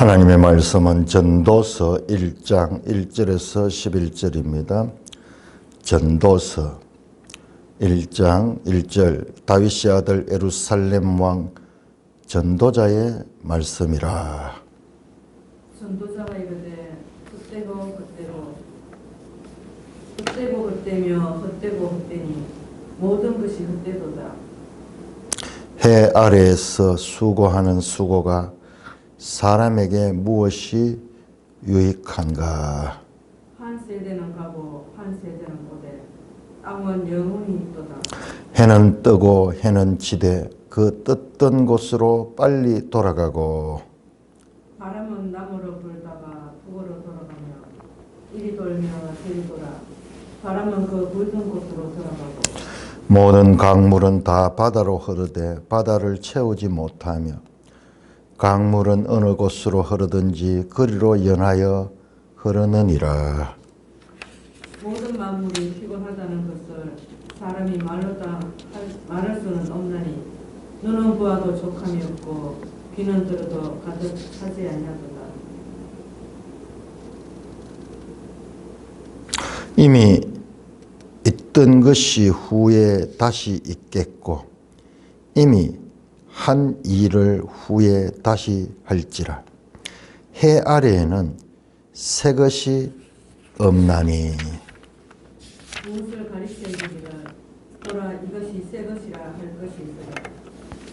하나님의 말씀은 전도서 1장 1절에서 11절입니다. 전도서 1장 1절 다윗의 아들 예루살렘 왕 전도자의 말씀이라. 전도자가 이르되 헛되고 헛되며 헛되고 헛되니 모든 것이 헛되도다. 해 아래에서 수고하는 수고가 사람에게 무엇이 유익한가? 한 세대는 가고 한 세대는 고되 땅은 영원히 있도다. 해는 뜨고 해는 지되 그 떴던 곳으로 빨리 돌아가고 바람은 남으로 불다가 북으로 돌아가며 이리 돌며 저리 돌아 바람은 그 불던 곳으로 돌아가고 모든 강물은 다 바다로 흐르되 바다를 채우지 못하며 강물은 어느 곳으로 흐르든지 그리로 연하여 흐르느니라. 모든 만물이 피곤하다는 것을 사람이 말할 수는 없나니 눈은 보아도 족함이 없고 귀는 들어도 가득하지 아니하도다. 이미 있던 것이 후에 다시 있겠고 이미 한 일을 후에 다시 할지라. 해 아래에는 새 것이 없나니. 무엇을 가리켜 이르기를 보라 이것이 새 것이라 할 것이 있으라.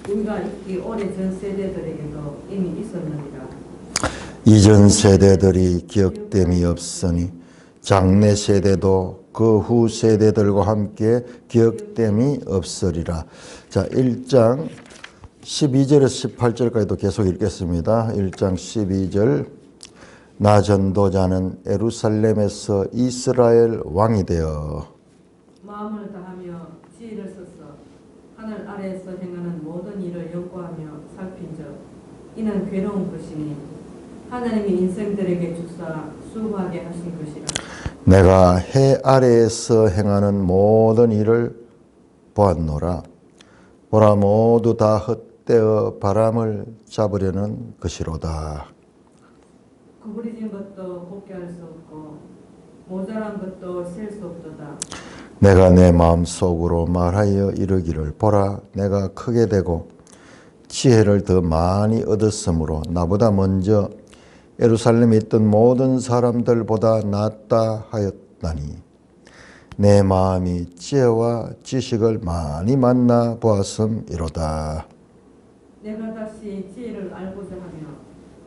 우리가 있기 오래전 세대들에게도 이미 있었느니라. 이전 세대들이 기억됨이 없으니 장래 세대도 그 후 세대들과 함께 기억됨이 없으리라. 자, 1장 12절에서 18절까지도 계속 읽겠습니다. 1장 12절 나 전도자는 예루살렘에서 이스라엘 왕이 되어 마음을 다하며 지혜를 써서 하늘 아래에서 행하는 모든 일을 연구하며 살핀적 이는 괴로운 것이니 하나님이 인생들에게 주사 수고하게 하신 것이라. 내가 해 아래에서 행하는 모든 일을 보았노라. 보라 모두 다 헛되어 바람을 잡으려는 것이로다. 구부러진 것도 곱게 할 수 없고 모자란 것도 셀 수 없도다. 내가 내 마음속으로 말하여 이르기를 보라 내가 크게 되고 지혜를 더 많이 얻었으므로 나보다 먼저 예루살렘에 있던 모든 사람들보다 낫다 하였다니 내 마음이 지혜와 지식을 많이 만나 보았음이로다. 내가 다시 지혜를 알고자 하며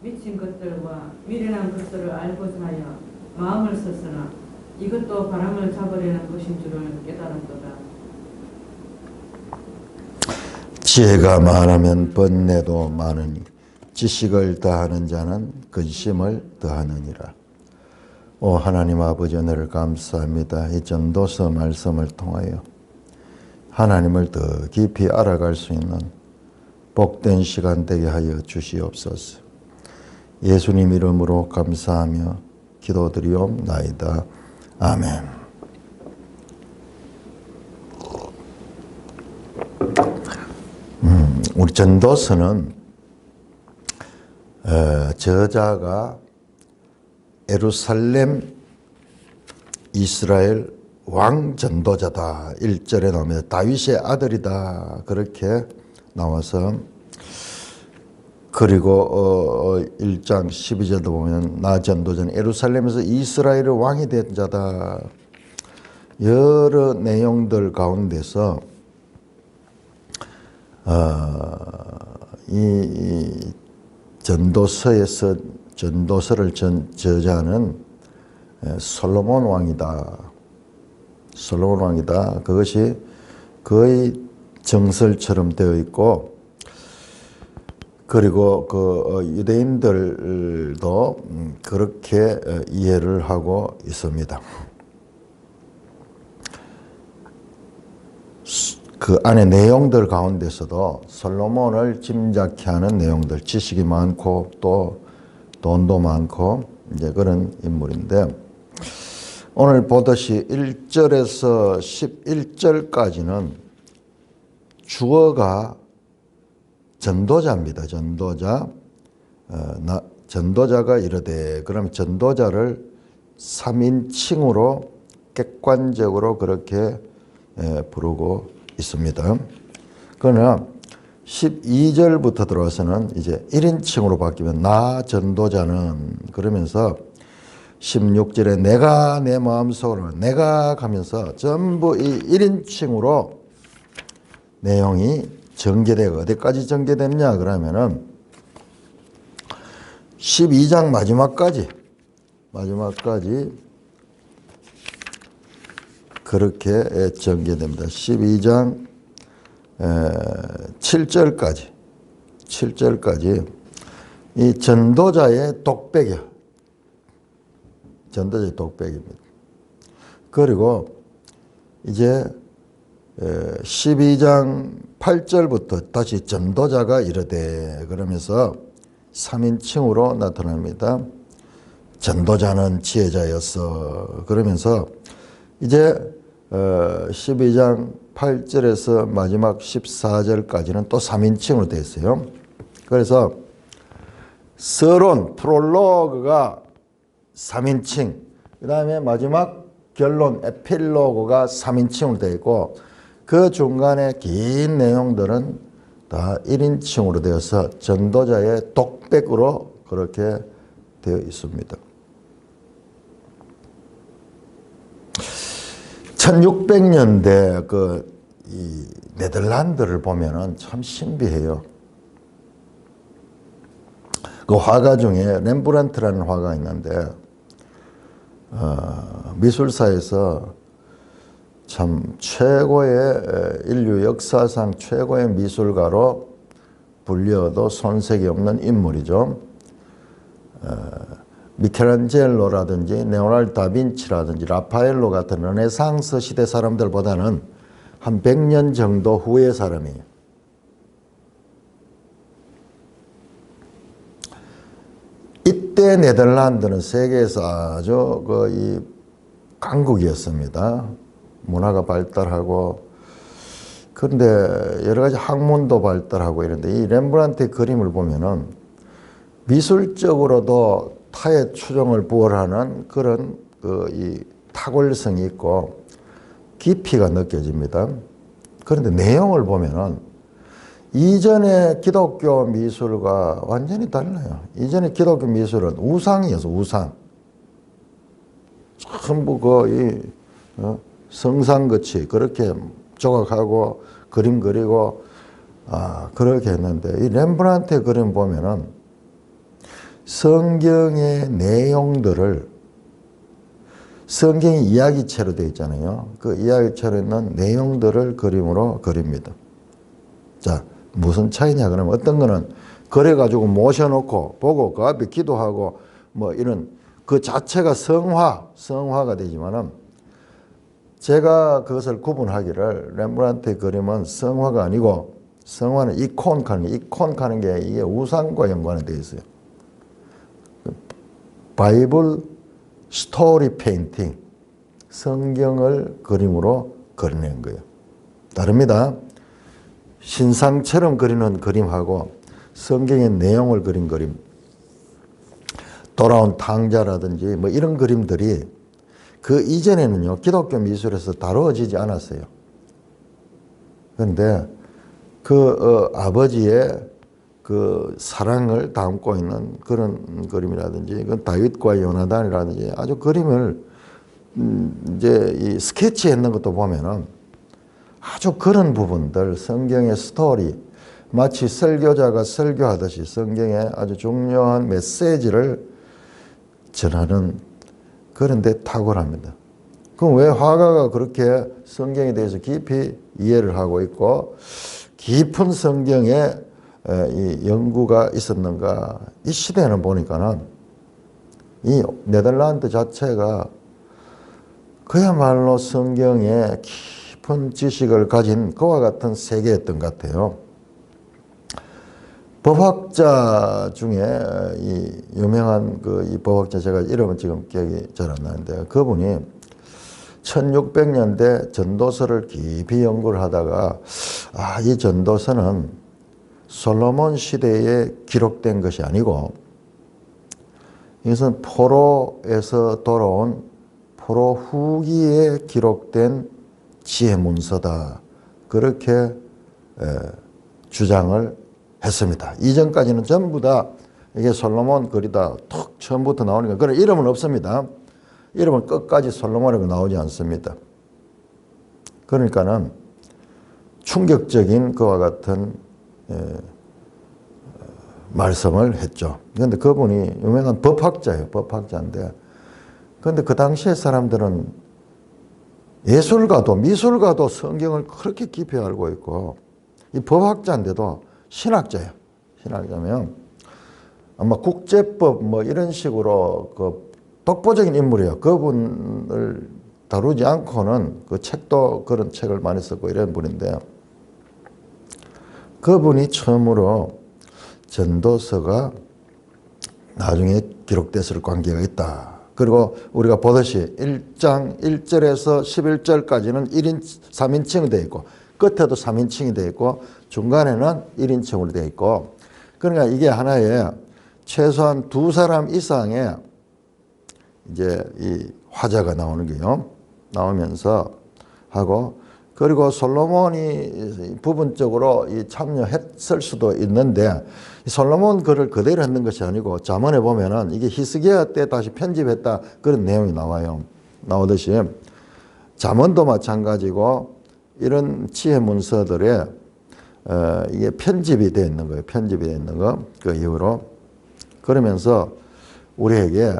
미친 것들과 미련한 것들을 알고자 하여 마음을 썼으나 이것도 바람을 잡으려는 것인 줄을 깨달았도다. 지혜가 많으면 번뇌도 많으니 지식을 더하는 자는 근심을 더하느니라. 오 하나님 아버지 은혜를 감사합니다. 이 전도서 말씀을 통하여 하나님을 더 깊이 알아갈 수 있는 복된 시간 되게 하여 주시옵소서. 예수님 이름으로 감사하며 기도드리옵나이다. 아멘. 우리 전도서는 저자가 예루살렘 이스라엘 왕 전도자다. 1절에 나오면 다윗의 아들이다. 그렇게 나와서 그리고 1장 12절도 보면 나 전도자는 예루살렘에서 이스라엘의 왕이 된 자다. 여러 내용들 가운데서 이 전도서에서 전도서를 저자는 솔로몬 왕이다. 솔로몬 왕이다. 그것이 거의 정설처럼 되어 있고 그리고 그 유대인들도 그렇게 이해를 하고 있습니다. 그 안에 내용들 가운데서도 솔로몬을 짐작케 하는 내용들, 지식이 많고 또 돈도 많고 이제 그런 인물인데 오늘 보듯이 1절에서 11절까지는 주어가 전도자입니다. 전도자. 전도자가 이르되, 그럼 전도자를 3인칭으로 객관적으로 그렇게 부르고 있습니다. 그러나 12절부터 들어와서는 이제 1인칭으로 바뀌면 나 전도자는 그러면서 16절에 내가 내 마음속으로 내가 가면서 전부 이 1인칭으로 내용이 전개되고, 어디까지 전개됐냐 그러면은 12장 마지막까지 그렇게 전개됩니다. 12장 7절까지 이 전도자의 독백이요. 전도자의 독백입니다. 그리고 이제 12장 8절부터 다시 전도자가 이르되 그러면서 3인칭으로 나타납니다. 전도자는 지혜자였어. 그러면서 이제 12장 8절에서 마지막 14절까지는 또 3인칭으로 되어 있어요. 그래서 서론, 프롤로그가 3인칭, 그 다음에 마지막 결론, 에필로그가 3인칭으로 되어 있고, 그 중간에 긴 내용들은 다 1인칭으로 되어서 전도자의 독백으로 그렇게 되어 있습니다. 1600년대 이 네덜란드를 보면은 참 신비해요. 그 화가 중에 렘브란트라는 화가가 있는데, 미술사에서 참 최고의, 인류 역사상 최고의 미술가로 불려도 손색이 없는 인물이죠. 미켈란젤로라든지 네오날드 다빈치라든지 라파엘로 같은 르네상스 시대 사람들보다는 한 100년 정도 후의 사람이에요. 이때 네덜란드는 세계에서 아주 이 강국이었습니다. 문화가 발달하고, 그런데 여러 가지 학문도 발달하고 이런데, 이 렘브란트의 그림을 보면은 미술적으로도 타의 추종을 부활하는 그런 이 탁월성이 있고 깊이가 느껴집니다. 그런데 내용을 보면은 이전의 기독교 미술과 완전히 달라요. 이전의 기독교 미술은 우상이어서 우상. 전부 성상같이 그렇게 조각하고 그림 그리고 그렇게 했는데, 이 렘브란트의 그림 보면은 성경의 내용들을, 성경이 이야기체로 되어 있잖아요. 그 이야기체로 있는 내용들을 그림으로 그립니다. 자, 무슨 차이냐 그러면, 어떤 거는 그래가지고 모셔놓고 보고 그 앞에 기도하고 뭐 이런 그 자체가 성화가 되지만은, 제가 그것을 구분하기를, 렘브란트의 그림은 성화가 아니고, 성화는 이콘 하는 게 이게 우상과 연관이 되어 있어요. 바이블 스토리 페인팅, 성경을 그림으로 그려낸 거예요. 다릅니다. 신상처럼 그리는 그림하고 성경의 내용을 그린 그림, 돌아온 탕자라든지 뭐 이런 그림들이 그 이전에는요, 기독교 미술에서 다루어지지 않았어요. 그런데 아버지의 그 사랑을 담고 있는 그런 그림이라든지, 그 다윗과 요나단이라든지 아주 그림을 이제 이 스케치했는 것도 보면은 아주 그런 부분들, 성경의 스토리, 마치 설교자가 설교하듯이 성경의 아주 중요한 메시지를 전하는 그런 데 탁월합니다. 그럼 왜 화가가 그렇게 성경에 대해서 깊이 이해를 하고 있고 깊은 성경에 이 연구가 있었는가? 이 시대는 보니까는 이 네덜란드 자체가 그야말로 성경에 깊은 지식을 가진 그와 같은 세계였던 것 같아요. 법학자 중에 이 유명한 이 법학자, 제가 이름은 지금 기억이 잘 안 나는데, 그분이 1600년대 전도서를 깊이 연구를 하다가 이 전도서는 솔로몬 시대에 기록된 것이 아니고 이것은 포로에서 돌아온 포로 후기에 기록된 지혜 문서다. 그렇게 주장을 했습니다. 이전까지는 전부 다 이게 솔로몬 글이다 툭 처음부터 나오니까 그런 이름은 없습니다. 이름은 끝까지 솔로몬이라고 나오지 않습니다. 그러니까는 충격적인 그와 같은 말씀을 했죠. 그런데 그분이 유명한 법학자예요. 법학자인데 그런데 그 당시의 사람들은 예술가도 미술가도 성경을 그렇게 깊이 알고 있고 이 법학자인데도 신학자예요. 신학자면 아마 국제법 뭐 이런 식으로 그 독보적인 인물이에요. 그분을 다루지 않고는 그 책도 그런 책을 많이 썼고 이런 분인데 그분이 처음으로 전도서가 나중에 기록됐을 관계가 있다. 그리고 우리가 보듯이 1장 1절에서 11절까지는 3인칭이 되어 있고 끝에도 3인칭이 되어 있고 중간에는 1인칭으로 되어 있고 그러니까 이게 하나의 최소한 두 사람 이상의 이제 이 화자가 나오는 게요. 나오면서 하고 그리고 솔로몬이 부분적으로 참여했을 수도 있는데 솔로몬 글을 그대로 했는 것이 아니고 잠언에 보면은 이게 히스기야 때 다시 편집했다 그런 내용이 나와요. 나오듯이 잠언도 마찬가지고 이런 지혜 문서들에 이게 편집이 되어 있는 거예요. 편집이 되어 있는 거 그 이후로 그러면서 우리에게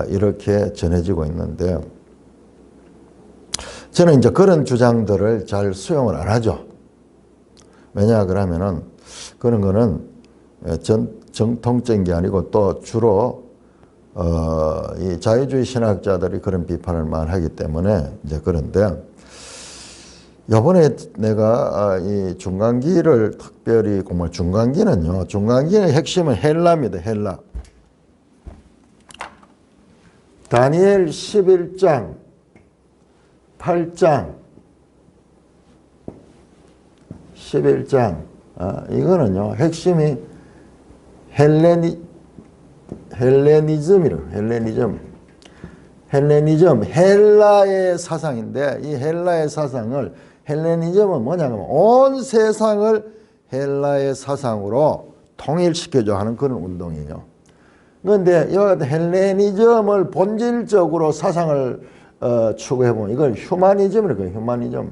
이렇게 전해지고 있는데 저는 이제 그런 주장들을 잘 수용을 안 하죠. 왜냐 그러면은 그런 거는 정통적인 게 아니고 또 주로 이 자유주의 신학자들이 그런 비판을 많이 하기 때문에 이제 그런데 이번에 내가 이 중간기를 특별히 공부할 중간기는요. 중간기의 핵심은 헬라입니다. 헬라. 다니엘 11장 8장 11장 이거는요 핵심이 헬레니즘이래요. 헬레니즘 헬라의 사상인데 이 헬라의 사상을 헬레니즘은 뭐냐면 온 세상을 헬라의 사상으로 통일시켜줘 하는 그런 운동이에요. 그런데 이와 같은 헬레니즘을 본질적으로 사상을 추구해보면 이걸 휴머니즘이라고 해요. 휴머니즘.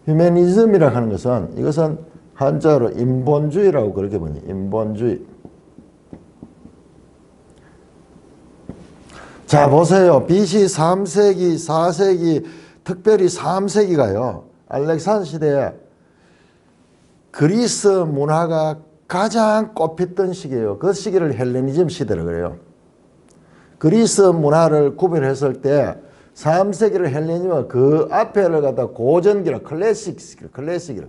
휴머니즘이라고 하는 것은 이것은 한자로 인본주의라고 그렇게 보니 인본주의. 자 보세요. BC 3세기 4세기 특별히 3세기가요. 알렉산더 시대에 그리스 문화가 가장 꽃폈던 시기예요. 그 시기를 헬레니즘 시대라고 그래요. 그리스 문화를 구별했을 때 3세기를 헬레니즘은 그 앞에를 갖다 고전기라 클래식이라.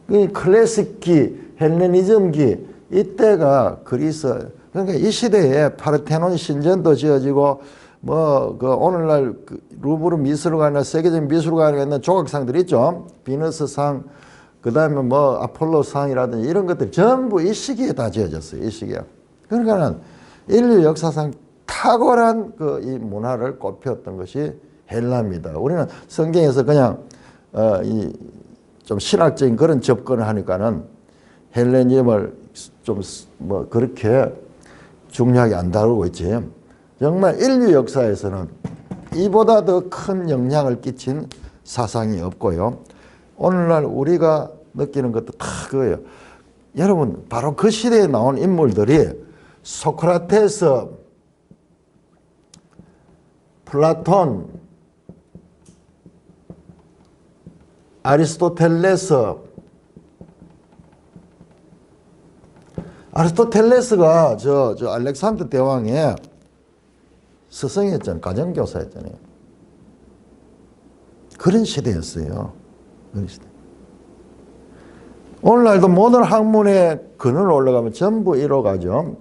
이 클래식기, 헬레니즘기 이때가 그리스 그러니까 이 시대에 파르테논 신전도 지어지고 뭐 그 오늘날 그 루브르 미술관이나 세계적인 미술관에 있는 조각상들 있죠. 비너스상 그다음에 뭐 아폴로상이라든지 이런 것들 전부 이 시기에 다 지어졌어요. 이 시기에. 그러니까는 인류 역사상 탁월한 그 이 문화를 꽃피웠던 것이 헬라입니다. 우리는 성경에서 그냥 이 좀 신학적인 그런 접근을 하니까는 헬레니즘을 좀 뭐 그렇게 중요하게 안 다루고 있지. 정말 인류 역사에서는 이보다 더 큰 영향을 끼친 사상이 없고요. 오늘날 우리가 느끼는 것도 다 그거예요. 여러분 바로 그 시대에 나온 인물들이 소크라테스, 플라톤, 아리스토텔레스가 저 알렉산더 대왕의 스승이었잖아요. 가정교사였잖아요. 그런 시대였어요. 그런 시대. 오늘날도 모든 학문의 근원을 올라가면 전부 이뤄가죠.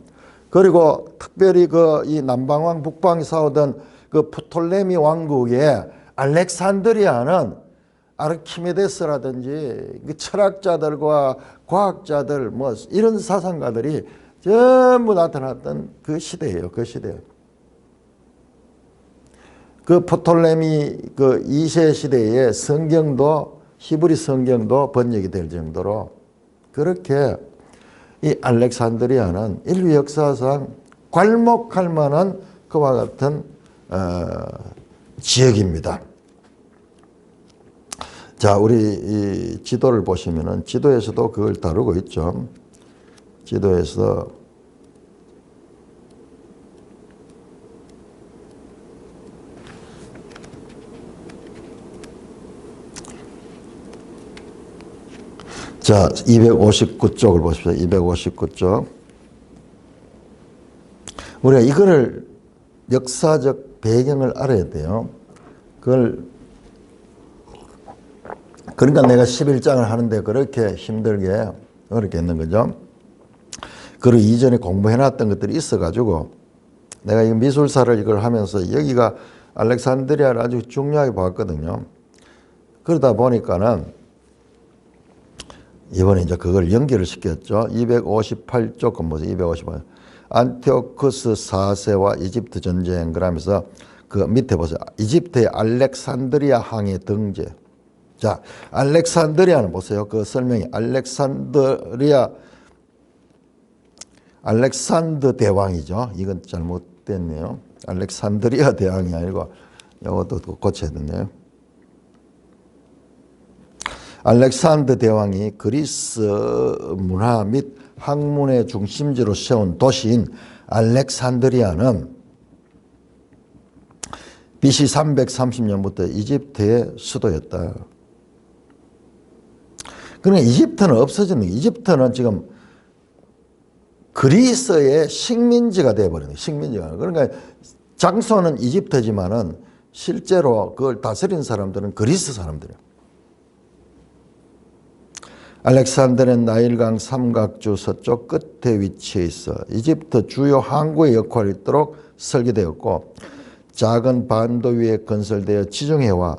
그리고 특별히 그 이 남방왕 북방이 싸우던 그 프톨레미 왕국의 알렉산드리아는 아르키메데스라든지 그 철학자들과 과학자들 뭐 이런 사상가들이 전부 나타났던 그 시대예요. 그 시대. 그 포톨레미 그 2세 시대에 성경도 히브리 성경도 번역이 될 정도로 그렇게 이 알렉산드리아는 인류 역사상 괄목할 만한 그와 같은 지역입니다. 자, 우리 이 지도를 보시면은 지도에서도 그걸 다루고 있죠. 지도에서 자, 259쪽을 보십시오. 259쪽. 우리가 이거를 역사적 배경을 알아야 돼요. 그러니까 내가 11장을 하는데 그렇게 힘들게 어렵게 했는 거죠. 그 이전에 공부해놨던 것들이 있어가지고 내가 이 미술사를 이걸 하면서 여기가 알렉산드리아를 아주 중요하게 봤거든요. 그러다 보니까는 이번에 이제 그걸 연결을 시켰죠. 258쪽 건보세요. 258. 안티오쿠스 4세와 이집트 전쟁 그러면서 그 밑에 보세요. 이집트의 알렉산드리아 항의 등재. 자, 알렉산드리아는 보세요. 그 설명이 알렉산더 대왕이죠. 이건 잘못됐네요. 알렉산드리아 대왕이 아니고 이것도 고쳐야 되네요. 알렉산더 대왕이 그리스 문화 및 학문의 중심지로 세운 도시인 알렉산드리아는 BC 330년부터 이집트의 수도였다. 그러니까 이집트는 없어지는 거예요. 이집트는 지금 그리스의 식민지가 되어버린 거예요. 식민지가. 그러니까 장소는 이집트지만은 실제로 그걸 다스린 사람들은 그리스 사람들이에요. 알렉산드는 나일강 삼각주 서쪽 끝에 위치해 있어 이집트 주요 항구의 역할을 있도록 설계되었고 작은 반도 위에 건설되어 지중해와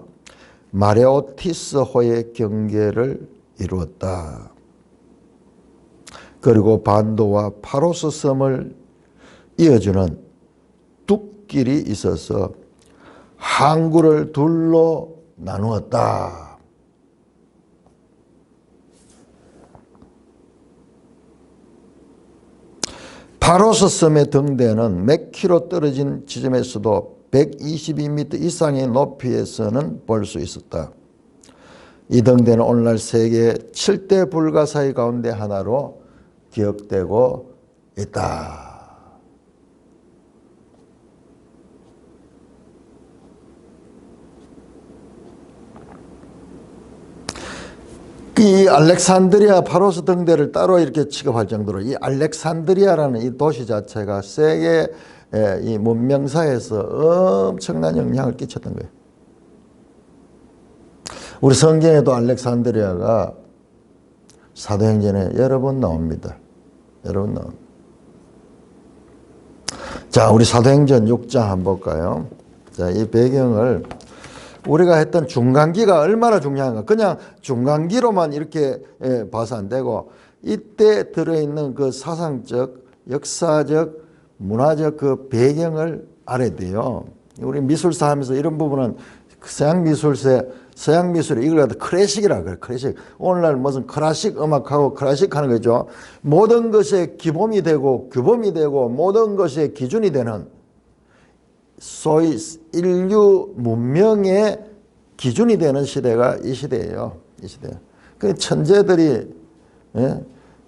마레오티스호의 경계를 이루었다. 그리고 반도와 파로스 섬을 이어주는 둑길이 있어서 항구를 둘로 나누었다. 파로스 섬의 등대는 몇 킬로 떨어진 지점에서도 122m 이상의 높이에서는 볼 수 있었다. 이 등대는 오늘날 세계 7대 불가사의 가운데 하나로 기억되고 있다. 이 알렉산드리아 파로스 등대를 따로 이렇게 취급할 정도로 이 알렉산드리아라는 이 도시 자체가 세계 이 문명사에서 엄청난 영향을 끼쳤던 거예요. 우리 성경에도 알렉산드리아가 사도행전에 여러 번 나옵니다. 여러 번 나옵니다. 자, 우리 사도행전 6장 한번 볼까요? 자, 이 배경을 우리가 했던 중간기가 얼마나 중요한가. 그냥 중간기로만 이렇게 봐서 안 되고 이때 들어있는 그 사상적, 역사적, 문화적 그 배경을 알아야 돼요. 우리 미술사 하면서 이런 부분은 서양 미술에 이걸 갖다 클래식이라 그래. 클래식. 오늘날 무슨 클래식 음악하고 클래식 하는 거죠. 모든 것의 기본이 되고 규범이 되고 모든 것의 기준이 되는 소위 인류 문명의 기준이 되는 시대가 이 시대예요. 이 시대. 그 천재들이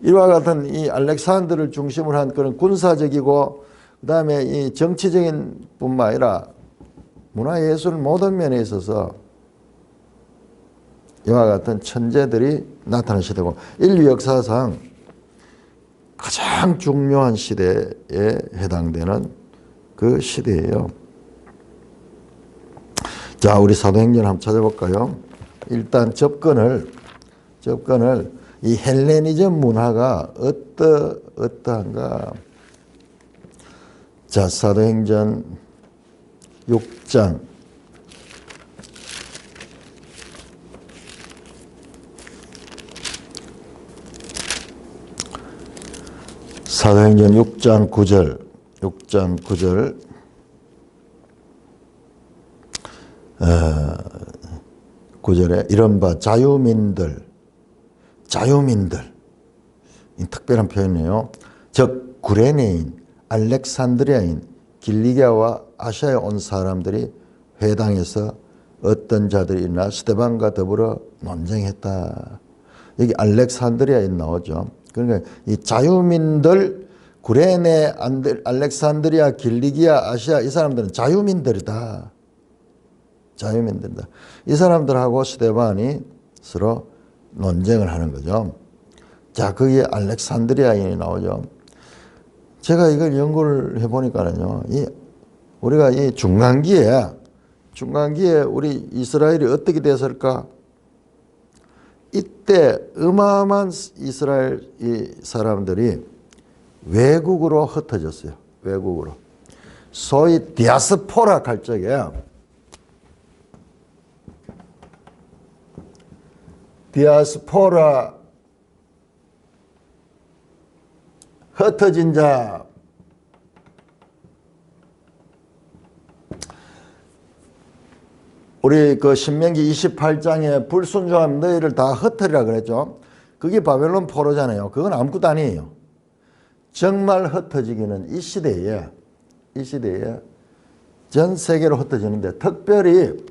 이와 같은 이 알렉산더를 중심으로 한 그런 군사적이고 그다음에 이 정치적인 뿐만 아니라 문화예술 모든 면에 있어서 이와 같은 천재들이 나타난 시대고 인류 역사상 가장 중요한 시대에 해당되는 그 시대예요. 자, 우리 사도행전 한번 찾아볼까요? 일단 접근을 이 헬레니즘 문화가 어떠한가? 자, 사도행전 6장 사도행전 6장 9절, 6장 9절, 9절에 이른바 자유민들, 이 특별한 표현이에요. 즉 구레네인, 알렉산드리아인, 길리기아와 아시아에 온 사람들이 회당에서 어떤 자들이 일어나 스데반과 더불어 논쟁했다. 여기 알렉산드리아에 나오죠. 그러니까 이 자유민들, 구레네, 알렉산드리아, 길리기아, 아시아 이 사람들은 자유민들이다. 자유민들이다. 이 사람들하고 스데반이 서로 논쟁을 하는 거죠. 자, 거기에 알렉산드리아인이 나오죠. 제가 이걸 연구를 해보니까는요, 우리가 이 중간기에 우리 이스라엘이 어떻게 됐을까? 이때 어마어마한 이스라엘 이 사람들이 외국으로 흩어졌어요. 외국으로. 소위 디아스포라 갈 적에 디아스포라 흩어진 자, 우리 그 신명기 28장에 불순종하면 너희를 다 흩어리라 그랬죠. 그게 바벨론 포로잖아요. 그건 아무것도 아니에요. 정말 흩어지기는 이 시대에 전 세계로 흩어지는데 특별히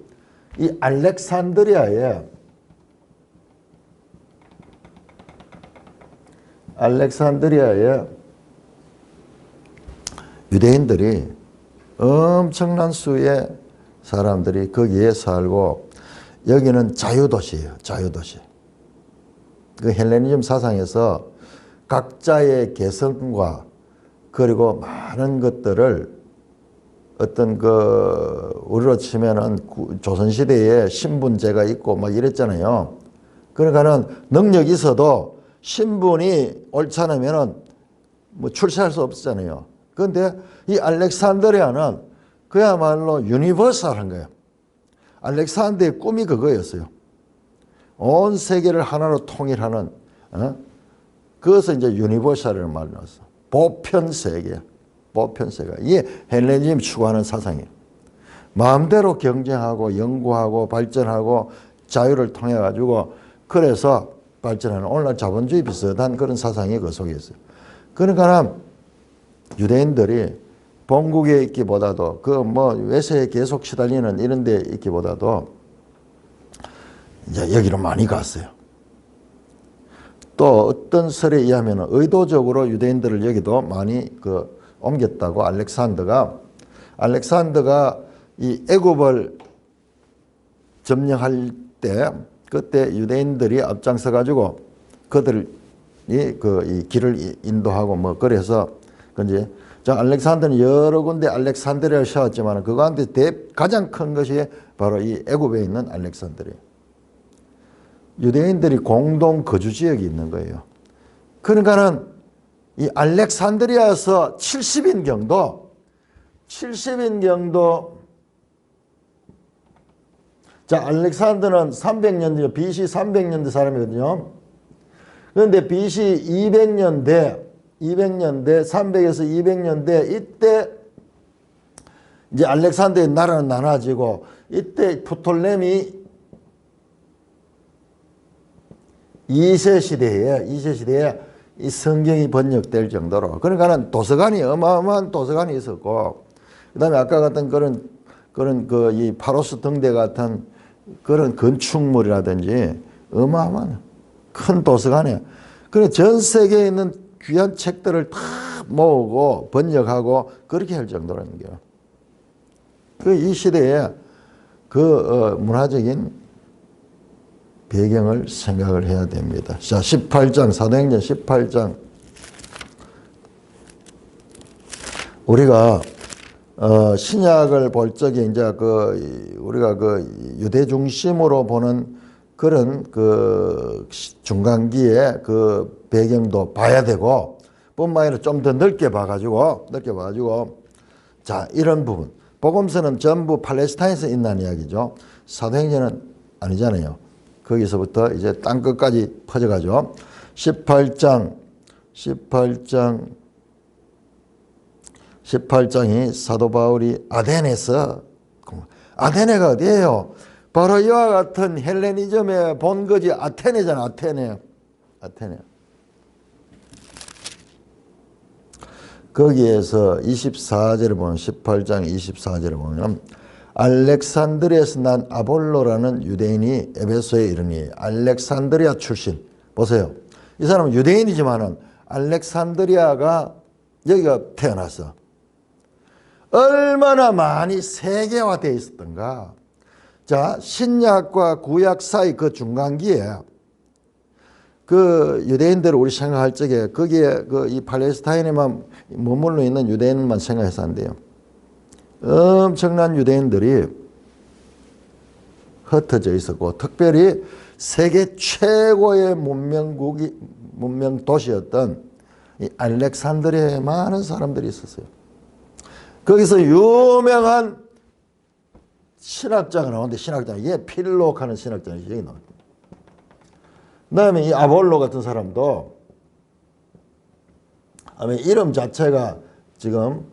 이 알렉산드리아에 유대인들이 엄청난 수의 사람들이 거기에 살고 여기는 자유도시예요. 자유도시. 그 헬레니즘 사상에서 각자의 개성과 그리고 많은 것들을 어떤 우리로 치면은 조선시대에 신분제가 있고 막 이랬잖아요. 그러니까는 능력이 있어도 신분이 옳지 않으면은 뭐 출세할 수 없었잖아요. 그런데 이 알렉산드리아는 그야말로 유니버설한 거예요. 알렉산더의 꿈이 그거였어요. 온 세계를 하나로 통일하는, 그것을 이제 유니버설을 말해서 보편세계. 이게 헬레니즘 추구하는 사상이에요. 마음대로 경쟁하고 연구하고 발전하고 자유를 통해 가지고 그래서 발전하는 오늘날 자본주의 비슷한 그런 사상이 그 속에 있어요. 그러니까 유대인들이 본국에 있기보다도 외세에 계속 시달리는 이런 데 있기보다도 이제 여기로 많이 갔어요. 또 어떤 설에 의하면 의도적으로 유대인들을 여기도 많이 옮겼다고 알렉산더가 이 애굽을 점령할 때 그때 유대인들이 앞장서 가지고 그들이 이 길을 인도하고 그래서 그런지 알렉산더는 여러 군데 알렉산드리아를 세웠지만 그 가운데 가장 큰 것이 바로 이 애굽에 있는 알렉산드리아. 유대인들이 공동 거주 지역이 있는 거예요. 그러니까는 이 알렉산드리아에서 70인 경도 자, 알렉산더는 300년대 BC 300년대 사람이거든요. 그런데 BC 200년대 300에서 200년대 이때 이제 알렉산더의 나라는 나눠지고 이때 프톨레미 2세 시대에 이 성경이 번역될 정도로 그러니까는 도서관이 어마어마한 도서관이 있었고 그다음에 아까 같은 그런 이 파로스 등대 같은 그런 건축물이라든지 어마어마한 큰 도서관에 그래 전 세계에 있는 귀한 책들을 다 모으고 번역하고 그렇게 할 정도라는 거예요. 이 시대에 문화적인 배경을 생각을 해야 됩니다. 자, 18장, 사도행전 18장. 우리가, 신약을 볼 적에 이제 우리가 유대 중심으로 보는 그런 중간기의 배경도 봐야 되고, 뿐만 아니라 좀 더 넓게 봐가지고, 자, 이런 부분. 복음서는 전부 팔레스타인에서 있는 이야기죠. 사도행전은 아니잖아요. 거기서부터 이제 땅끝까지 퍼져가죠. 18장 18장이 사도 바울이 아데네에서, 아데네가 어디예요? 바로 이와 같은 헬레니즘의 본거지 아테네잖아. 아테네. 거기에서 24절에 보면, 18장 24절에 보면 알렉산드리아에서 난 아볼로라는 유대인이 에베소에 이르니, 알렉산드리아 출신. 보세요. 이 사람은 유대인이지만은 알렉산드리아가 여기가 태어났어. 얼마나 많이 세계화되어 있었던가. 자, 신약과 구약 사이 그 중간기에 그 유대인들을 우리 생각할 적에 거기에 그 이 팔레스타인에만 머물러 있는 유대인만 생각해서 안 돼요. 엄청난 유대인들이 흩어져 있었고, 특별히 세계 최고의 문명 도시였던 이 알렉산드리아에 많은 사람들이 있었어요. 거기서 유명한 신학자가 나오는데, 신학자, 이게 필록 하는 신학자가 여기 나와요. 그 다음에 이 아볼로 같은 사람도, 이름 자체가 지금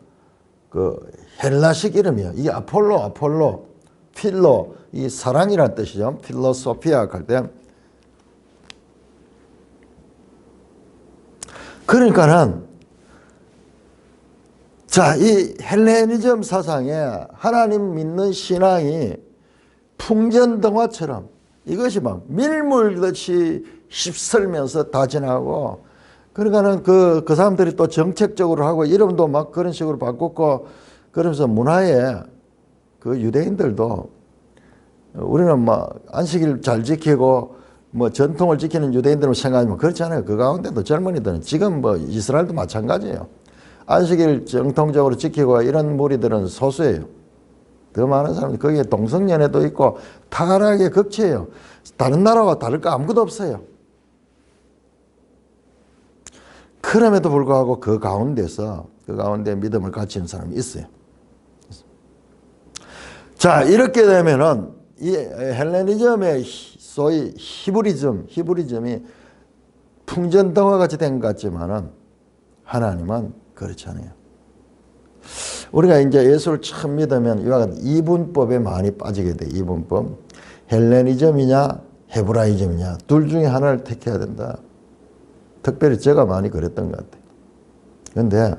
그 헬라식 이름이에요. 이게 아폴로, 필로, 이 사랑이라는 뜻이죠. 필로소피아 할 때. 그러니까는, 자, 이 헬레니즘 사상에 하나님 믿는 신앙이 풍전등화처럼 이것이 막 밀물듯이 휩쓸면서 다 지나고, 그러니까는 그 사람들이 또 정책적으로 하고 이름도 막 그런 식으로 바꿨고, 그러면서 문화에 그 유대인들도, 우리는 막 안식일 잘 지키고 뭐 전통을 지키는 유대인들을 생각하면 그렇지 않아요. 그 가운데도 젊은이들은, 지금 뭐 이스라엘도 마찬가지예요. 안식일 정통적으로 지키고 이런 무리들은 소수예요. 더 많은 사람들이 거기에 동성연애도 있고 타락의 극치예요. 다른 나라와 다를 거 아무것도 없어요. 그럼에도 불구하고 그 가운데 믿음을 가지는 사람이 있어요. 자, 이렇게 되면은 이 헬레니즘의 소위 히브리즘이 풍전등화 같이 된 것 같지만은 하나님은 그렇지 않아요. 우리가 이제 예수를 처음 믿으면 이와 같은 이분법에 많이 빠지게 돼. 이분법. 헬레니즘이냐 헤브라이즘이냐 둘 중에 하나를 택해야 된다. 특별히 제가 많이 그랬던 것 같아요. 그런데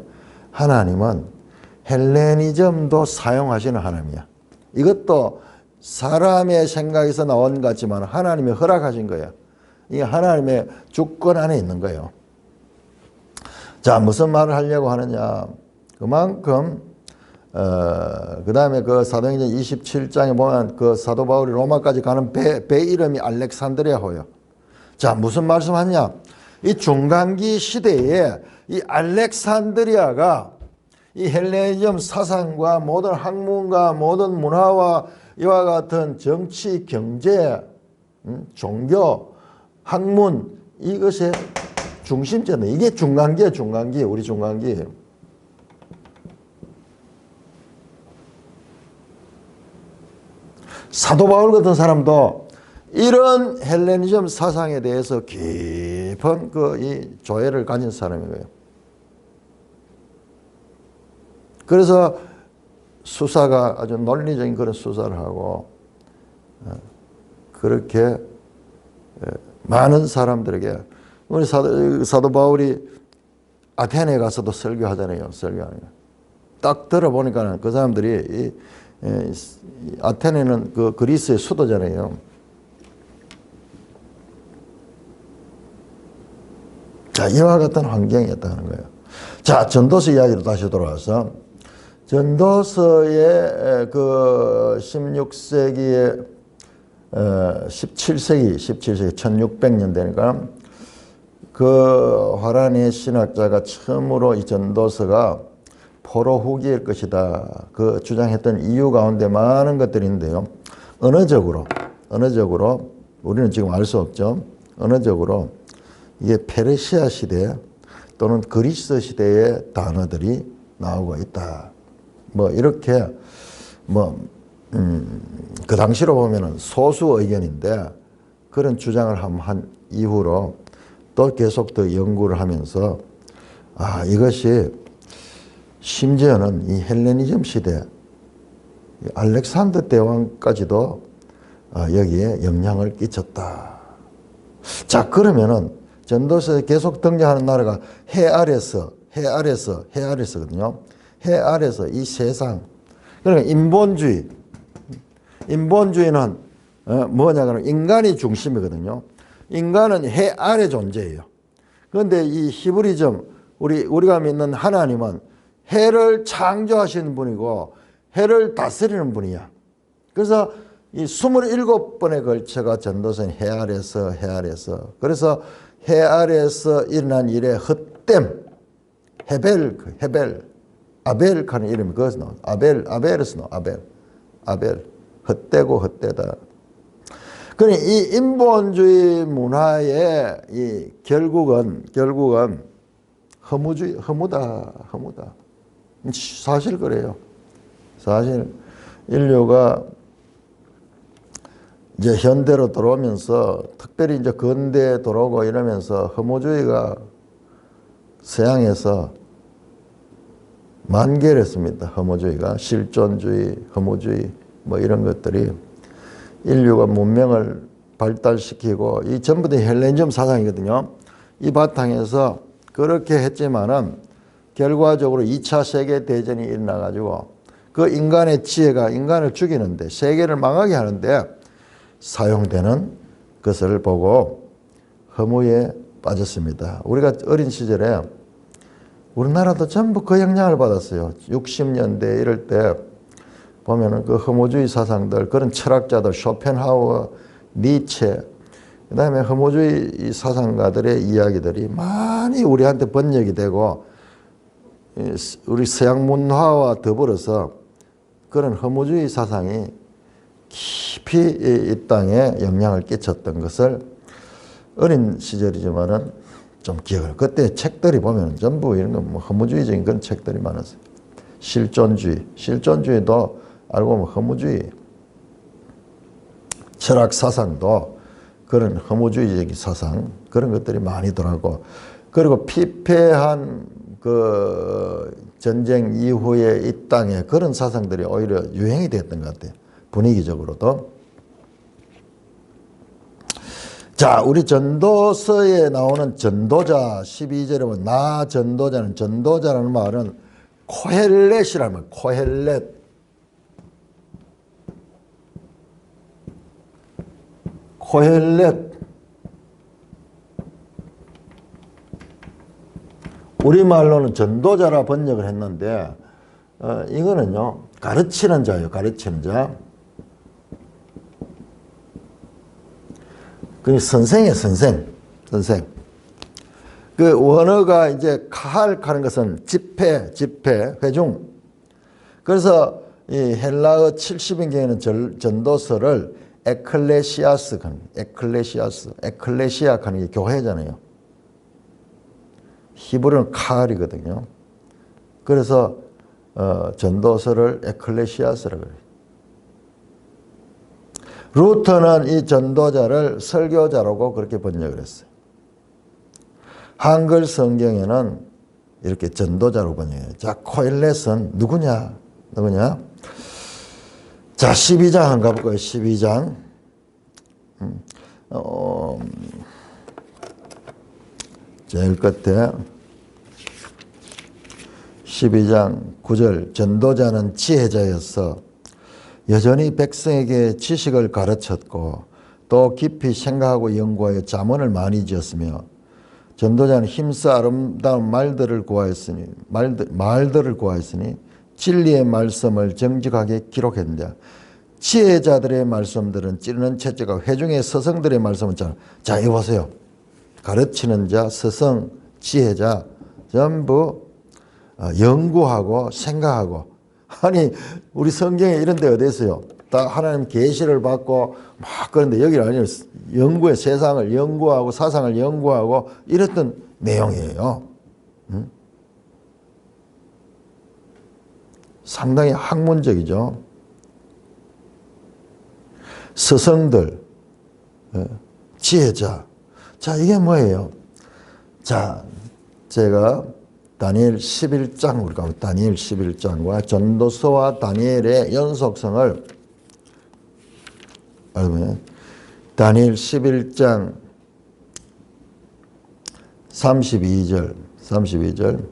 하나님은 헬레니즘도 사용하시는 하나님이야. 이것도 사람의 생각에서 나온 것 같지만 하나님이 허락하신 거예요. 이게 하나님의 주권 안에 있는 거예요. 자, 무슨 말을 하려고 하느냐. 그만큼 그 다음에 그 사도행전 27장에 보면 그 사도 바울이 로마까지 가는 배 이름이 알렉산드리아호요. 자, 무슨 말씀하냐. 이 중간기 시대에 이 알렉산드리아가 이 헬레니즘 사상과 모든 학문과 모든 문화와 이와 같은 정치, 경제, 종교, 학문 이것의 중심점은 이게 중간기예요. 중간기. 우리 중간기. 사도 바울 같은 사람도 이런 헬레니즘 사상에 대해서 깊은 이 조예를 가진 사람이에요. 그래서 수사가 아주 논리적인 그런 수사를 하고 그렇게 많은 사람들에게 우리 사도 바울이 아테네에 가서도 설교하잖아요. 딱 들어보니까 그 사람들이 아테네는 그 그리스의 수도잖아요. 자, 이와 같은 환경이었다는 거예요. 자, 전도서 이야기로 다시 돌아와서 전도서의 그 16세기에 17세기 1600년 되니까 그 화란의 신학자가 처음으로 이 전도서가 포로 후기일 것이다. 그 주장했던 이유 가운데 많은 것들이 있는데요. 언어적으로 우리는 지금 알 수 없죠. 언어적으로 이게 페르시아 시대 또는 그리스 시대의 단어들이 나오고 있다. 뭐 이렇게 그 당시로 보면은 소수 의견인데 그런 주장을 한 이후로 또 계속 더 연구를 하면서 이것이 심지어는 이 헬레니즘 시대 알렉산더 대왕까지도 여기에 영향을 끼쳤다. 자, 그러면은 전도서에 계속 등장하는 나라가 해 아래서거든요. 해 아래서 이 세상. 그러니까 인본주의는 뭐냐 그러면 인간이 중심이거든요. 인간은 해 아래 존재예요. 그런데 이 히브리즘, 우리가 믿는 하나님은 해를 창조하시는 분이고 해를 다스리는 분이야. 그래서 이 27번에 걸쳐가 전도서는 해 아래서. 그래서 해 아래에서 일어난 일의 헛됨, 헤벨, 아벨 하는 이름이 그것이 나와. 아벨에서 나와. 아벨. 헛되고 헛되다. 그러니 이 인본주의 문화의 이 결국은 허무다. 사실 그래요. 사실 인류가 이제 현대로 들어오면서 특별히 이제 근대에 들어오고 이러면서 허무주의가 서양에서 만개를 했습니다. 허무주의가 실존주의, 허무주의 뭐 이런 것들이 인류가 문명을 발달시키고 이 전부 다 헬레니즘 사상이거든요. 이 바탕에서 그렇게 했지만은 결과적으로 2차 세계대전이 일어나가지고 그 인간의 지혜가 인간을 죽이는데 세계를 망하게 하는데 사용되는 것을 보고 허무에 빠졌습니다. 우리가 어린 시절에 우리나라도 전부 그 영향을 받았어요. 60년대 이럴 때 보면은 그 허무주의 사상들, 그런 철학자들, 쇼펜하우어, 니체, 그 다음에 허무주의 사상가들의 이야기들이 많이 우리한테 번역이 되고 우리 서양 문화와 더불어서 그런 허무주의 사상이 깊이 이 땅에 영향을 끼쳤던 것을 어린 시절이지만은 좀 기억을. 그때 책들이 보면 전부 이런 거 뭐 허무주의적인 그런 책들이 많았어요. 실존주의도 알고 보면 허무주의. 철학 사상도 그런 허무주의적인 사상, 그런 것들이 많이 들어가고, 그리고 피폐한 그 전쟁 이후에 이 땅에 그런 사상들이 오히려 유행이 됐던 것 같아요. 분위기적으로도. 자, 우리 전도서에 나오는 전도자 12절에 보면 나 전도자라는 말은 코헬렛이라는 말. 코헬렛. 우리말로는 전도자라 번역을 했는데 이거는요 가르치는 자예요. 가르치는 자. 그 선생이에요. 선생. 그 원어가 이제 카할하는 것은 집회, 회중. 그래서 이 헬라어 70인경에는 전도서를 에클레시아 하는 게 교회잖아요. 히브리는 카할이거든요. 그래서 전도서를 에클레시아스라고 그래요. 루터는 이 전도자를 설교자라고 그렇게 번역을 했어요. 한글 성경에는 이렇게 전도자로 번역해요. 자, 코헬렛은 누구냐? 자, 12장 한번 가볼까요? 12장. 제일 끝에 12장 9절. 전도자는 지혜자였어 여전히 백성에게 지식을 가르쳤고 또 깊이 생각하고 연구하여 자문을 많이 지었으며 전도자는 힘써 아름다운 말들을 구하였으니 진리의 말씀을 정직하게 기록했는데 지혜자들의 말씀들은 찌르는 채찍과 회중의 서성들의 말씀은 자, 이거 보세요. 가르치는 자, 서성, 지혜자 전부 연구하고 생각하고. 아니 우리 성경에 이런 데 어디 있어요? 다 하나님 계시를 받고 막 그런데 여기는 아니에요. 연구의 세상을 연구하고 사상을 연구하고 이랬던 내용이에요. 상당히 학문적이죠. 서성들, 지혜자. 자, 이게 뭐예요? 자, 제가 다니엘 11장, 우리가 다니엘 11장과 전도서와 다니엘의 연속성을 알면 다니엘 11장 32절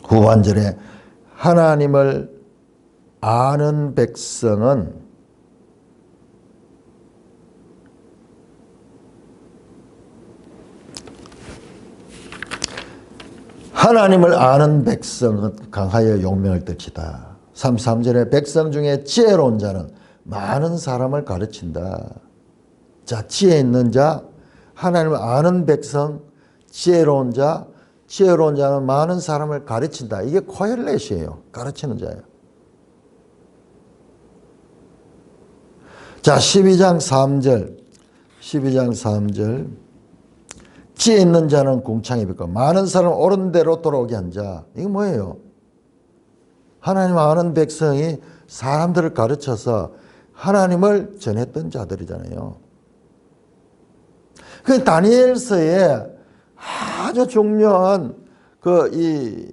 후반절에 하나님을 아는 백성은 하나님을 아는 백성은 강하여 용명을 떨치다. 33절에 백성 중에 지혜로운 자는 많은 사람을 가르친다. 자, 지혜 있는 자, 하나님을 아는 백성, 지혜로운 자는 많은 사람을 가르친다. 이게 코헬렛이에요. 가르치는 자예요. 자, 12장 3절. 지혜 있는 자는 궁창이 빚고 많은 사람을 옳은 대로 돌아오게 한 자. 이게 뭐예요? 하나님 아는 백성이 사람들을 가르쳐서 하나님을 전했던 자들이잖아요. 그 다니엘서에 아주 중요한 이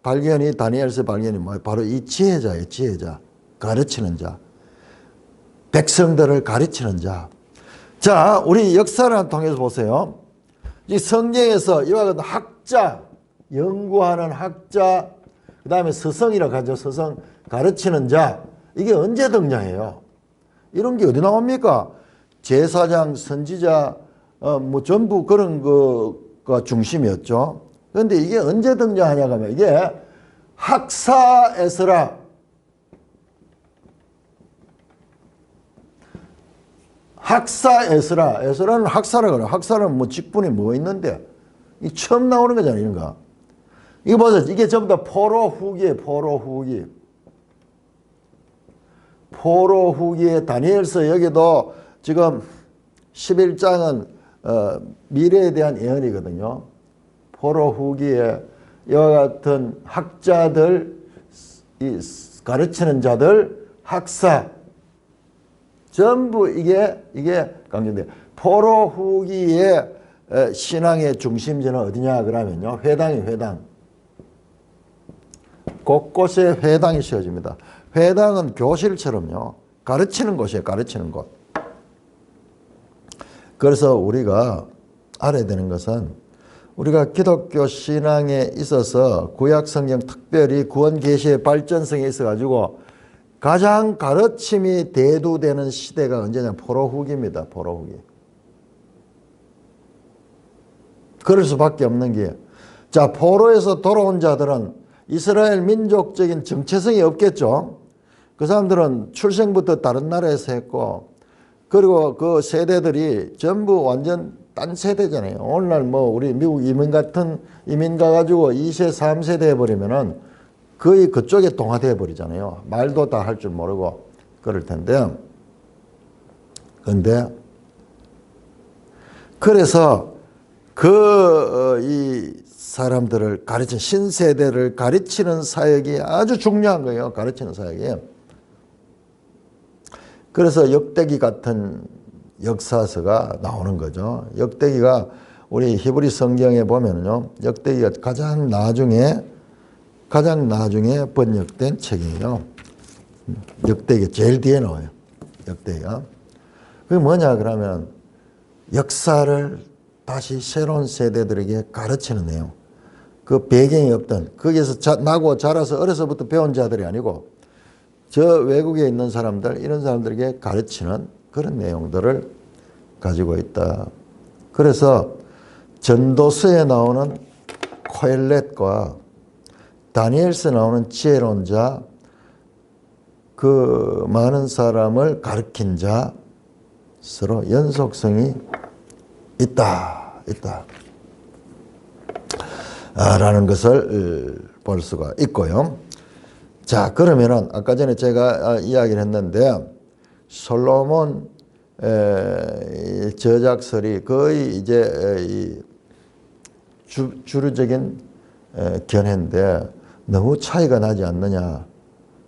발견이, 다니엘서 발견이 뭐예요? 바로 이 지혜자예요. 지혜자. 가르치는 자. 백성들을 가르치는 자. 자, 우리 역사를 통해서 보세요. 이 성경에서 이와 같은 학자, 연구하는 학자, 그 다음에 스승이라고 하죠. 스승, 가르치는 자. 이게 언제 등장해요? 이런 게 어디 나옵니까? 제사장, 선지자, 뭐 전부 그런 거가 중심이었죠. 그런데 이게 언제 등장하냐고 하면 이게 학사 에스라, 에스라는 학사라고 그래요. 학사는 뭐 직분이 뭐 있는데 이 처음 나오는 거잖아요. 이런 거. 이거 보세요. 이게 전부 다 포로 후기에 다니엘서 여기도 지금 11장은 미래에 대한 예언이거든요. 포로 후기에 이와 같은 학자들, 이 가르치는 자들, 학사 전부 이게 강조돼요. 포로 후기의 신앙의 중심지는 어디냐 그러면요. 회당. 곳곳에 회당이 세워집니다. 회당은 교실처럼요. 가르치는 곳이에요. 가르치는 곳. 그래서 우리가 알아야 되는 것은 우리가 기독교 신앙에 있어서 구약 성경 특별히 구원 계시의 발전성에 있어 가지고 가장 가르침이 대두되는 시대가 언제냐? 포로 후기입니다. 포로 후기. 그럴 수밖에 없는 게, 자, 포로에서 돌아온 자들은 이스라엘 민족적인 정체성이 없겠죠. 그 사람들은 출생부터 다른 나라에서 했고, 그리고 그 세대들이 전부 완전 딴 세대잖아요. 오늘날 뭐 우리 미국 이민 가가지고 2세, 3세대 해버리면은 거의 그쪽에 동화되어 버리잖아요. 말도 다 할 줄 모르고 그럴 텐데. 그래서 이 사람들을 가르치는, 신세대를 가르치는 사역이 아주 중요한 거예요. 가르치는 사역이. 그래서 역대기 같은 역사서가 나오는 거죠. 역대기가 우리 히브리 성경에 보면요. 역대기가 가장 나중에 번역된 책이에요. 역대기 제일 뒤에 나와요. 역대기가. 그게 뭐냐 그러면 역사를 다시 새로운 세대들에게 가르치는 내용. 그 배경이 없던, 거기에서 나고 자라서 어려서부터 배운 자들이 아니고 저 외국에 있는 사람들, 이런 사람들에게 가르치는 그런 내용들을 가지고 있다. 그래서 전도서에 나오는 코엘렛과 다니엘서에 나오는 지혜로운 자, 그 많은 사람을 가르친 자 서로 연속성이 있다. 라는 것을 볼 수가 있고요. 자, 그러면은 아까 전에 제가 이야기를 했는데 솔로몬 저작설이 거의 이제 이 주류적인 견해인데 너무 차이가 나지 않느냐.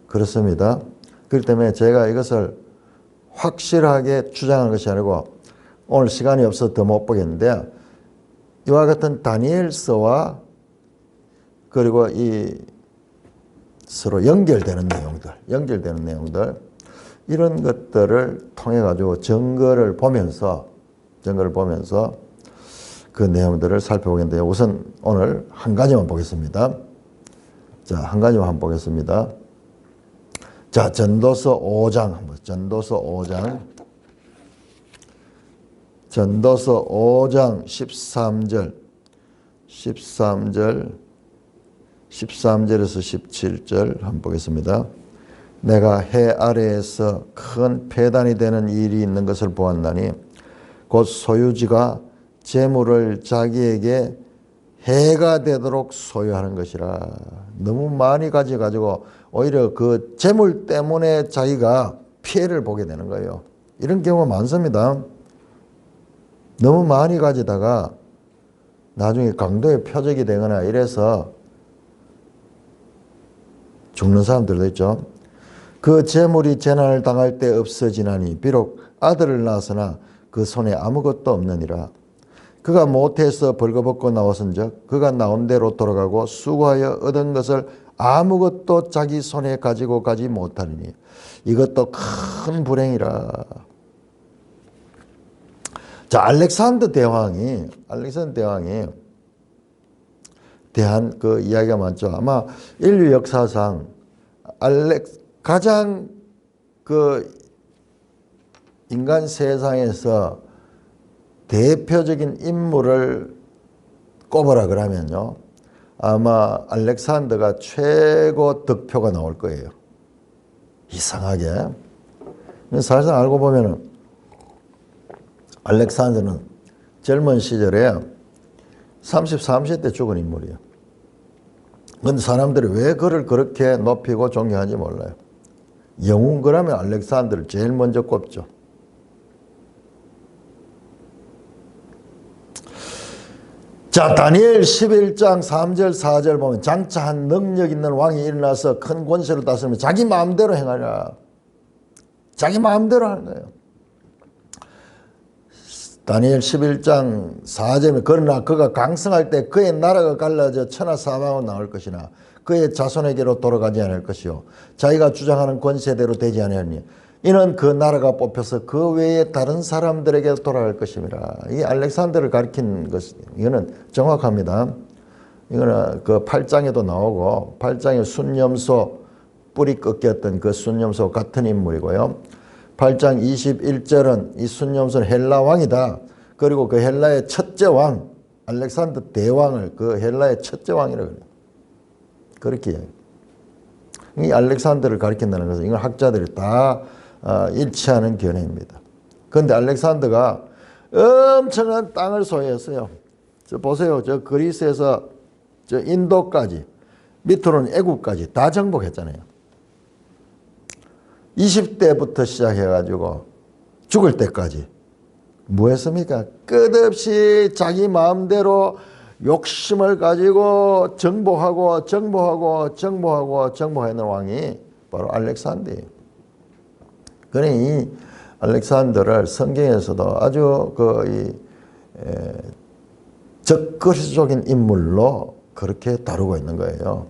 그렇습니다. 그렇기 때문에 제가 이것을 확실하게 주장하는 것이 아니고 오늘 시간이 없어서 더 못 보겠는데 이와 같은 다니엘서와 그리고 이 서로 연결되는 내용들 이런 것들을 통해 가지고 증거를 보면서 그 내용들을 살펴보겠는데 우선 오늘 한 가지만 보겠습니다. 자, 한 가지만 한번 보겠습니다. 자, 전도서 5장 한번 전도서 5장 13절에서 17절 한번 보겠습니다. 내가 해 아래에서 큰 패단이 되는 일이 있는 것을 보았나니 곧 소유지가 재물을 자기에게 해가 되도록 소유하는 것이라. 너무 많이 가지고 오히려 그 재물 때문에 자기가 피해를 보게 되는 거예요. 이런 경우가 많습니다. 너무 많이 가지다가 나중에 강도의 표적이 되거나 이래서 죽는 사람들도 있죠. 그 재물이 재난을 당할 때 없어지나니 비록 아들을 낳았으나 그 손에 아무것도 없느니라. 그가 모태에서 벌거벗고 나왔은즉 그가 나온 대로 돌아가고 수고하여 얻은 것을 아무것도 자기 손에 가지고 가지 못하리니 이것도 큰 불행이라. 자, 알렉산더 대왕이 대한 그 이야기가 많죠. 아마 인류 역사상 가장 그 인간 세상에서 대표적인 인물을 꼽으라 그러면요, 아마 알렉산더가 최고 득표가 나올 거예요. 이상하게. 사실 알고 보면은 알렉산더는 젊은 시절에 30, 40대 죽은 인물이에요. 그런데 사람들이 왜 그를 그렇게 높이고 존경하는지 몰라요. 영웅 그러면 알렉산더를 제일 먼저 꼽죠. 자, 다니엘 11장 3절 4절 보면 장차 한 능력 있는 왕이 일어나서 큰 권세를 다스리며 자기 마음대로 행하라. 자기 마음대로 하는 거예요. 다니엘 11장 4절에 그러나 그가 강성할 때 그의 나라가 갈라져 천하 사방으로 나올 것이나 그의 자손에게로 돌아가지 않을 것이요 자기가 주장하는 권세대로 되지 않으니 이는 그 나라가 뽑혀서 그 외에 다른 사람들에게 돌아갈 것입니다. 이 알렉산더를 가리킨 것, 이거는 정확합니다. 이거는 그 8장에도 나오고 8장에 순념소 뿌리 꺾였던 그 순념소 같은 인물이고요. 8장 21절은 이 순념소는 헬라 왕이다. 그리고 그 헬라의 첫째 왕, 알렉산더 대왕을 그 헬라의 첫째 왕이라고 해요. 그렇게 해요. 이 알렉산더를 가리킨다는 것은 이건 학자들이 다 일치하는 견해입니다. 그런데 알렉산더가 엄청난 땅을 소유했어요. 저 보세요. 저 그리스에서 저 인도까지 밑으로는 애국까지 다 정복했잖아요. 20대부터 시작해가지고 죽을 때까지 뭐 했습니까? 끝없이 자기 마음대로 욕심을 가지고 정복하는 왕이 바로 알렉산더예요. 그러니 이 알렉산더를 성경에서도 아주 적그리스도적인 인물로 그렇게 다루고 있는 거예요.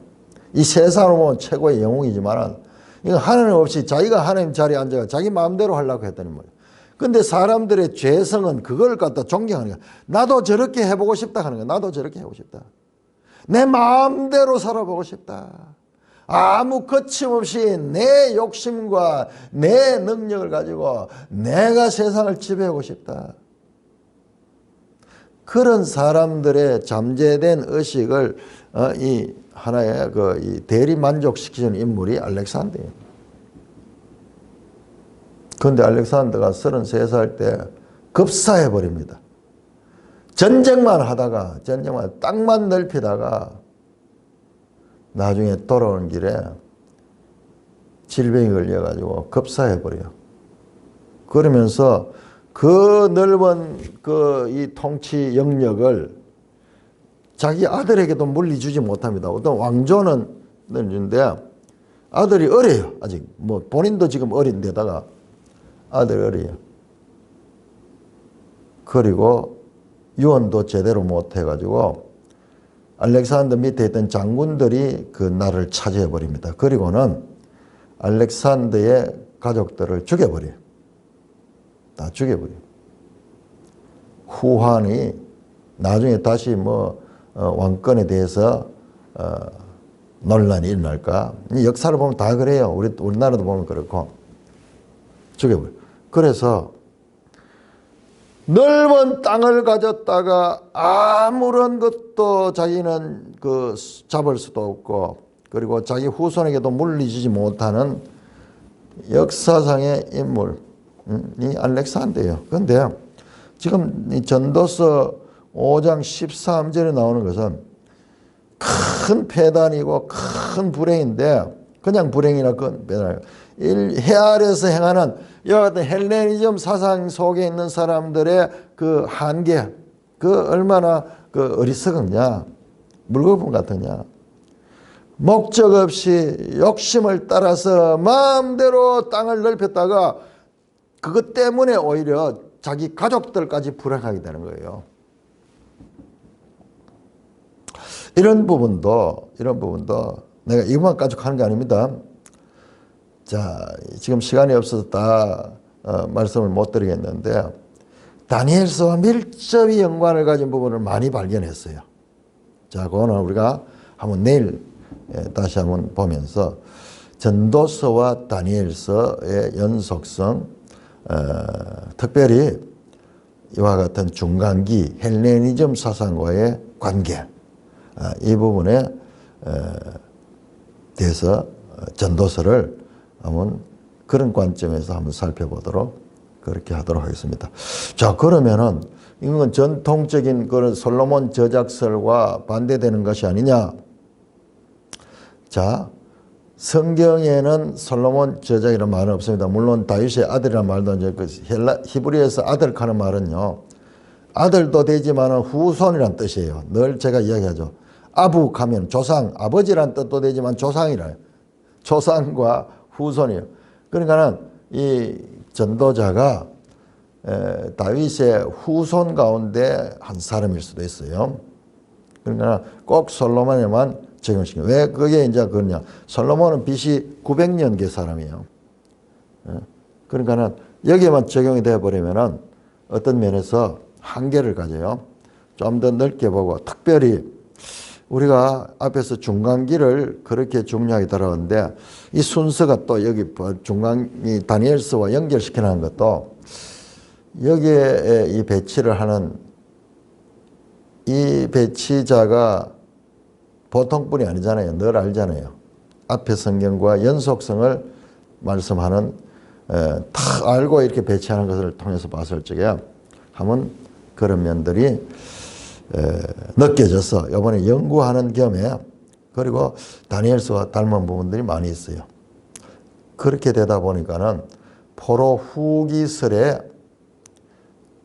이 세상으로 보면 최고의 영웅이지만 이거 하나님 없이 자기가 하나님 자리에 앉아서 자기 마음대로 하려고 했던 인물이에요. 근데 사람들의 죄성은 그걸 갖다 존경하는 거야. 나도 저렇게 해보고 싶다 하는 거야. 나도 저렇게 해보고 싶다. 내 마음대로 살아보고 싶다. 아무 거침없이 내 욕심과 내 능력을 가지고 내가 세상을 지배하고 싶다. 그런 사람들의 잠재된 의식을 이 하나의 이 대리 만족시키는 인물이 알렉산더예요. 그런데 알렉산더가 33살 때 급사해 버립니다. 전쟁만 땅만 넓히다가 나중에 돌아오는 길에 질병이 걸려가지고 급사해 버려요. 그러면서 그 넓은 이 통치 영역을 자기 아들에게도 물리주지 못합니다. 어떤 왕조는 있는데 아들이 어려요. 아직 본인도 지금 어린데다가 아들이 어려요. 그리고 유언도 제대로 못 해가지고 알렉산더 밑에 있던 장군들이 그 나라를 차지해 버립니다. 그리고는 알렉산더의 가족들을 죽여버려요. 다 죽여버려요. 후한이 나중에 다시 왕권에 대해서 논란이 일어날까? 이 역사를 보면 다 그래요. 우리나라도 보면 그렇고. 죽여버려요. 그래서 넓은 땅을 가졌다가 아무런 것도 자기는 잡을 수도 없고, 그리고 자기 후손에게도 물리지지 못하는 역사상의 인물, 이 알렉산더예요. 그런데 지금 이 전도서 5장 13절에 나오는 것은 큰 폐단이고 큰 불행인데, 그냥 불행이나 큰 배달. 해 아래에서 행하는 이와 같은 헬레니즘 사상 속에 있는 사람들의 그 한계, 얼마나 어리석었냐, 물거품 같으냐. 목적 없이 욕심을 따라서 마음대로 땅을 넓혔다가 그것 때문에 오히려 자기 가족들까지 불행하게 되는 거예요. 이런 부분도 내가 이것만 가지고 하는 게 아닙니다. 자, 지금 시간이 없어서 다 말씀을 못 드리겠는데, 다니엘서와 밀접히 연관을 가진 부분을 많이 발견했어요. 자, 그거는 우리가 한번 내일 다시 한번 보면서 전도서와 다니엘서의 연속성, 특별히 이와 같은 중간기 헬레니즘 사상과의 관계, 이 부분에 대해서 전도서를 한번 그런 관점에서 한번 살펴보도록 그렇게 하도록 하겠습니다. 자, 그러면은 이건 전통적인 그런 솔로몬 저작설과 반대되는 것이 아니냐? 자, 성경에는 솔로몬 저작이라는 말은 없습니다. 물론 다윗의 아들이라는 말도 이제 히브리어에서 아들 하는 말은요, 아들도 되지만은 후손이란 뜻이에요. 늘 제가 이야기하죠. 아북 하면 조상, 아버지란 뜻도 되지만 조상이라, 조상과 후손이에요. 그러니까는 이 전도자가 다윗의 후손 가운데 한 사람일 수도 있어요. 그러니까 꼭 솔로몬에만 적용시켜요. 왜 그게 이제 그러냐? 솔로몬은 BC 900년계 사람이에요. 그러니까는 여기에만 적용이 되어 버리면은 어떤 면에서 한계를 가져요. 좀 더 넓게 보고, 특별히 우리가 앞에서 중간기를 그렇게 중요하게 다뤘는데, 이 순서가 또 여기 중간기 다니엘서와 연결시키는 것도 여기에 이 배치를 하는 이 배치자가 보통 분이 아니잖아요. 늘 알잖아요. 앞에 성경과 연속성을 말씀하는, 다 알고 이렇게 배치하는 것을 통해서 봤을 적에 한번 그런 면들이 느껴져서 이번에 연구하는 겸에, 그리고 다니엘서와 닮은 부분들이 많이 있어요. 그렇게 되다 보니까는 포로 후기설에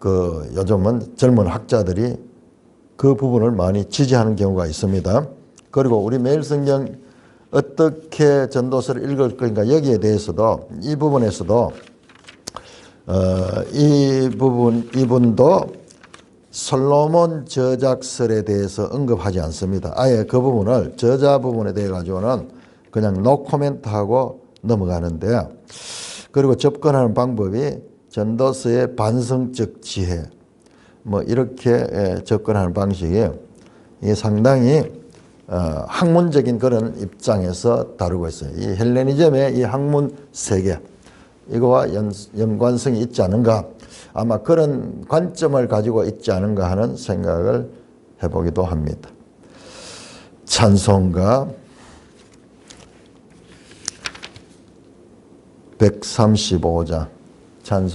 요즘은 젊은 학자들이 그 부분을 많이 지지하는 경우가 있습니다. 그리고 우리 매일 성경 어떻게 전도서를 읽을 것인가, 여기에 대해서도 이 부분에서도 이분도 솔로몬 저작설에 대해서 언급하지 않습니다. 아예 그 부분을, 저자 부분에 대해 가지고는 그냥 노코멘트하고 넘어가는데, 그리고 접근하는 방법이 전도서의 반성적 지혜, 이렇게 접근하는 방식이 상당히 학문적인 그런 입장에서 다루고 있어요. 이 헬레니즘의 이 학문 세계, 이거와 연관성이 있지 않은가, 아마 그런 관점을 가지고 있지 않은가 하는 생각을 해보기도 합니다. 찬송가 135장 찬송